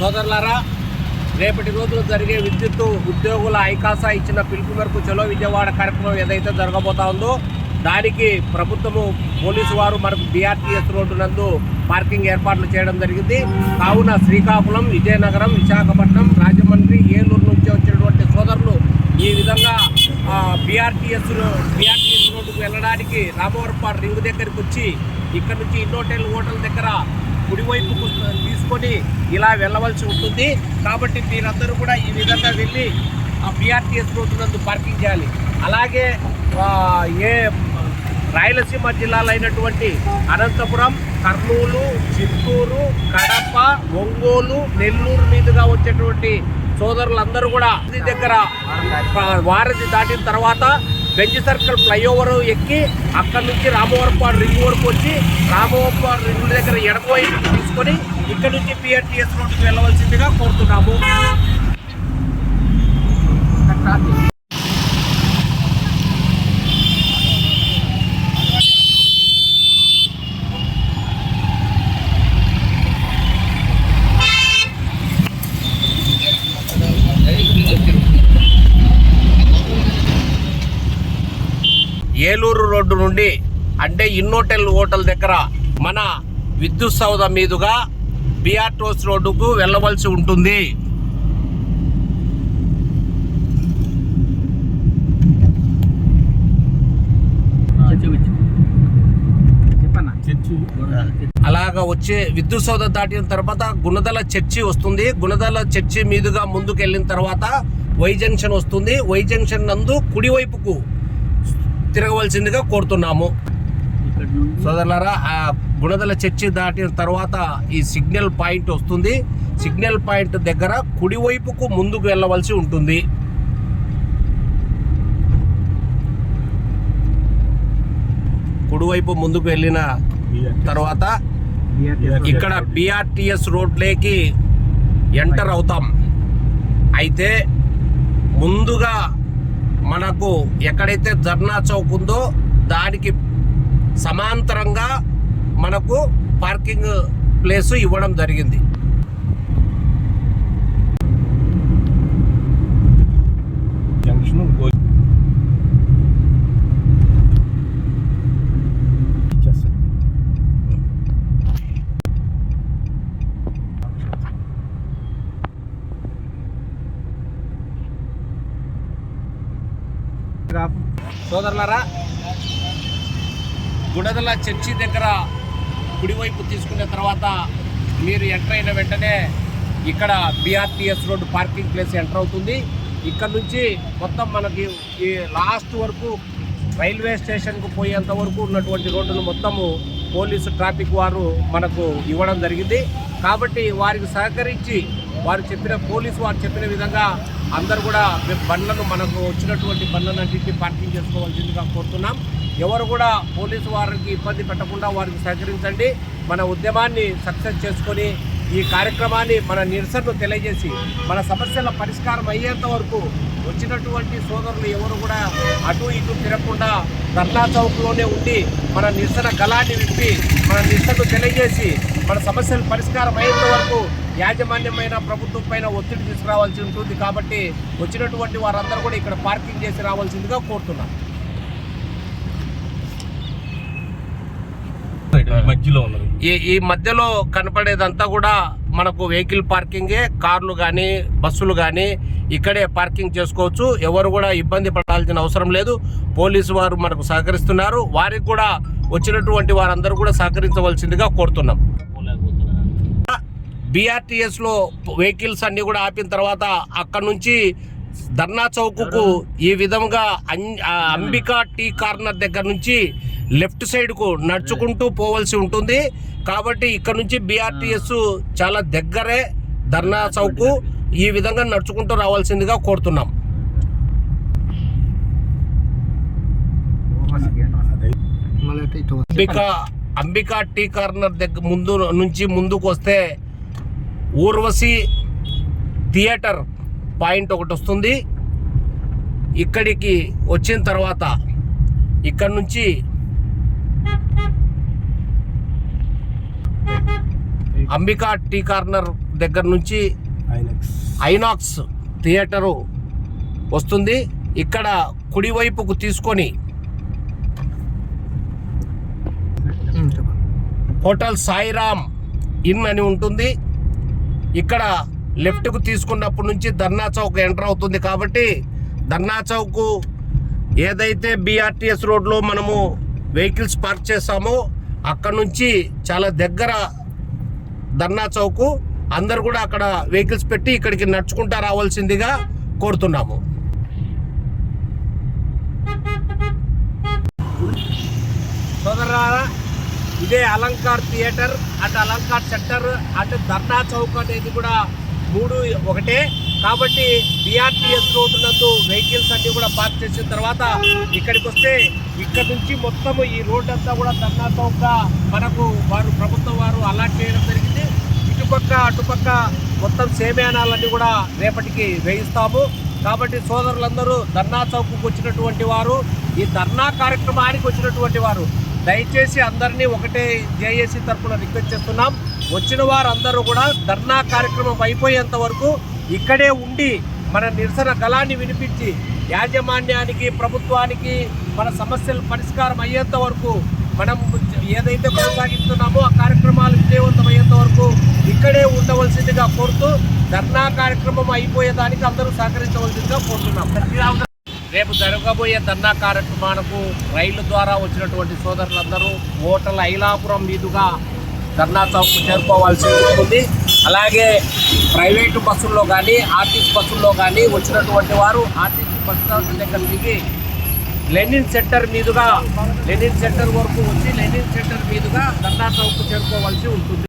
సోదరులారా, రేపటి రోజులు జరిగే విద్యుత్ ఉద్యోగుల ఐకాసా ఇచ్చిన పిలుపు మేరకు చలో విజయవాడ కార్యక్రమం ఏదైతే జరగబోతా ఉందో దానికి ప్రభుత్వము పోలీసు వారు మనకు బీఆర్టీఎస్ రోడ్డు నందు పార్కింగ్ ఏర్పాట్లు చేయడం జరిగింది. కావున శ్రీకాకుళం, విజయనగరం, విశాఖపట్నం, రాజమండ్రి, ఏలూరు నుంచి వచ్చినటువంటి సోదరులు ఈ విధంగా బీఆర్టీఎస్ రోడ్డుకు వెళ్ళడానికి రామవరపాడు రింగ్ దగ్గరికి వచ్చి ఇక్కడ నుంచి ఇన్నోటెల్ హోటల్ దగ్గర కుడివైపుకు తీసుకొని ఇలా వెళ్ళవలసి ఉంటుంది. కాబట్టి మీరందరూ కూడా ఈ విధంగా వెళ్ళి ఆ బీఆర్టీఎస్ రోడ్డు నందు పార్కింగ్ చేయాలి. అలాగే రాయలసీమ జిల్లాలో అయినటువంటి అనంతపురం, కర్నూలు, చిత్తూరు, కడప, ఒంగోలు, నెల్లూరు మీదుగా వచ్చేటువంటి సోదరులందరూ కూడా దగ్గర వారధి దాటిన తర్వాత బెంచ్ సర్కిల్ ఫ్లైఓవర్ ఎక్కి అక్కడి నుంచి రామవరపాడు రింగ్ వరకు వచ్చి రామవరపాడు రింగ్ దగ్గర ఎడమవైపు తీసుకొని ఇక్కడ నుంచి బీఆర్టీఎస్ రోడ్డుకు వెళ్ళవలసిందిగా కోరుతున్నాము. ఏలూరు రోడ్డు నుండి అంటే ఇన్నోటెల్ హోటల్ దగ్గర మన విద్యుత్ సౌధ మీదుగా బీఆర్టీఎస్ రోడ్డుకు వెళ్ళవలసి ఉంటుంది. అలాగా వచ్చే విద్యుత్ సౌధ దాటిన తర్వాత గుణదల చర్చి వస్తుంది. గుణదల చర్చి మీదుగా ముందుకు వెళ్ళిన తర్వాత వై జంక్షన్ వస్తుంది. వై జంక్షన్ నందు కుడివైపుకు తిరగవలసిందిగా కోరుతున్నాము. సోదరులారా, ఆ గుణదల చర్చి దాటిన తర్వాత ఈ సిగ్నల్ పాయింట్ వస్తుంది. సిగ్నల్ పాయింట్ దగ్గర కుడివైపుకు ముందుకు వెళ్ళవలసి ఉంటుంది. కుడివైపు ముందుకు వెళ్ళిన తర్వాత ఇక్కడ బీఆర్టీఎస్ రోడ్లోకి ఎంటర్ అవుతాం. అయితే ముందుగా మనకు ఎక్కడైతే ధర్నా చౌక్ ఉందో దానికి సమాంతరంగా మనకు పార్కింగ్ ప్లేస్ ఇవ్వడం జరిగింది. సోదరులారా, గుణదల చర్చి దగ్గర కుడివైపు తీసుకున్న తర్వాత మీరు ఎంటర్ అయిన వెంటనే ఇక్కడ BRTS road parking place enter అవుతుంది. ఇక్కడ నుంచి మొత్తం మనకి ఈ లాస్ట్ వరకు రైల్వే స్టేషన్కు పోయేంత వరకు ఉన్నటువంటి రోడ్డును మొత్తము పోలీసు ట్రాఫిక్ వారు మనకు ఇవ్వడం జరిగింది. కాబట్టి వారికి సహకరించి పోలీసు వారు చెప్పిన విధంగా అందరూ కూడా బండ్లను మనకు వచ్చినటువంటి బండ్లన్నింటినీ పార్కింగ్ చేసుకోవాల్సిందిగా కోరుతున్నాం. ఎవరు కూడా పోలీసు వారికి ఇబ్బంది పెట్టకుండా వారికి సహకరించండి. మన ఉద్యమాన్ని సక్సెస్ చేసుకొని ఈ కార్యక్రమాన్ని మన నిరసనను తెలియజేసి మన సమస్యల పరిష్కారం అయ్యేంత వరకు వచ్చినటువంటి సోదరులు ఎవరు కూడా అటు ఇటు తిరగకుండా ధర్నా చౌక్లోనే ఉండి మన నిరసన గళాన్ని విప్పి మన నిరసనను తెలియజేసి మన సమస్యల పరిష్కారం అయ్యేంత వరకు యాజమాన్యమైన ప్రభుత్వం పైన ఒత్తిడి తీసుకురావాల్సి ఉంటుంది. కాబట్టి వచ్చినటువంటి వారందరూ కూడా ఇక్కడ పార్కింగ్ చేసి రావాల్సిందిగా కోరుతున్నాను. ఈ మధ్యలో కనపడేదంతా కూడా మనకు వెహికల్ పార్కింగే. కార్లు కానీ బస్సులు కానీ ఇక్కడే పార్కింగ్ చేసుకోవచ్చు. ఎవరు కూడా ఇబ్బంది పడాల్సిన అవసరం లేదు. పోలీసు వారు మనకు సహకరిస్తున్నారు. వారికి కూడా వచ్చినటువంటి వారందరూ కూడా సహకరించవలసిందిగా కోరుతున్నాం. బీఆర్టీఎస్లో వెహికల్స్ అన్నీ కూడా ఆపిన తర్వాత అక్కడ నుంచి ధర్నా చౌక్కు ఈ విధంగా అంబికా టీ కార్నర్ దగ్గర నుంచి లెఫ్ట్ సైడ్కు నడుచుకుంటూ పోవలసి ఉంటుంది. కాబట్టి ఇక్కడ నుంచి బీఆర్టీఎస్ చాలా దగ్గరే ధర్నా చౌక్. ఈ విధంగా నడుచుకుంటూ రావాల్సిందిగా కోరుతున్నాం. అంబికా టీ కార్నర్ దగ్గర ముందుకు వస్తే ఊర్వశి థియేటర్ పాయింట్ ఒకటి వస్తుంది. ఇక్కడికి వచ్చిన తర్వాత ఇక్కడ నుంచి అంబికా టీ కార్నర్ దగ్గర నుంచి ఐనాక్స్ థియేటరు వస్తుంది. ఇక్కడ కుడివైపుకు తీసుకొని హోటల్ సాయిరామ్ ఇన్ అని ఉంటుంది. ఇక్కడ లెఫ్ట్కు తీసుకున్నప్పటి నుంచి ధర్నా చౌక్ ఎంటర్ అవుతుంది. కాబట్టి ధర్నా చౌక్ ఏదైతే BRTS రోడ్లో మనము వెహికల్స్ పార్క్ చేసామో అక్కడ నుంచి చాలా దగ్గర ధర్నా చౌక్. అందరు కూడా అక్కడ వెహికల్స్ పెట్టి ఇక్కడికి నడుచుకుంటా రావాల్సిందిగా కోరుతున్నాము. సోదరులారా, ఇదే Alankar theatre and Alankar centre and Dharna Chowk అనేది కూడా 3 ఒకటే. కాబట్టి BRTS రోడ్డు నందు వెహికల్స్ అన్ని కూడా పార్క్ చేసిన తర్వాత ఇక్కడికి వస్తే ఇక్కడ నుంచి మొత్తం ఈ రోడ్ అంతా కూడా ధర్నా చౌక్గా మనకు ప్రభుత్వం వారు అలాట్ చేయడం జరిగింది. ఇటుపక్క అటుపక్క మొత్తం సేమ్యానాలన్నీ కూడా రేపటికి వేయిస్తాము. కాబట్టి సోదరులందరూ ధర్నా చౌక్కు వచ్చినటువంటి వారు, ఈ ధర్నా కార్యక్రమానికి వచ్చినటువంటి వారు దయచేసి అందరినీ ఒకటే జేఏసీ తరఫున రిక్వెస్ట్ చేస్తున్నాం. వచ్చిన వారందరూ కూడా ధర్నా కార్యక్రమం అయిపోయేంత వరకు ఇక్కడే ఉండి మన నిరసన గళాన్ని వినిపించి యాజమాన్యానికి, ప్రభుత్వానికి మన సమస్యలు పరిష్కారం అయ్యేంత వరకు మనం ఏదైతే కొనసాగిస్తున్నామో ఆ కార్యక్రమాలు విజయవంతమయ్యేంత వరకు ఇక్కడే ఉండవలసిందిగా కోరుతూ ధర్నా కార్యక్రమం అయిపోయేదానికి అందరూ సహకరించవలసిందిగా కోరుతున్నాం. రేపు జరగబోయే ధర్నా కార్యక్రమానికి రైలు ద్వారా వచ్చినటువంటి సోదరులందరూ హోటల్ ఐలాపురం మీదుగా ధర్నా చౌక్ చేరుకోవాల్సి ఉంటుంది. అలాగే ప్రైవేటు బస్సుల్లో కానీ ఆర్టీసీ బస్సుల్లో కానీ వచ్చినటువంటి వారు ఆర్టీసీ బస్ స్టాండ్ దగ్గర దిగి లెనిన్ సెంటర్ మీదుగా లెనిన్ సెంటర్ వరకు వచ్చి లెనిన్ సెంటర్ మీదుగా ధర్నా చౌక్ చేరుకోవాల్సి ఉంటుంది.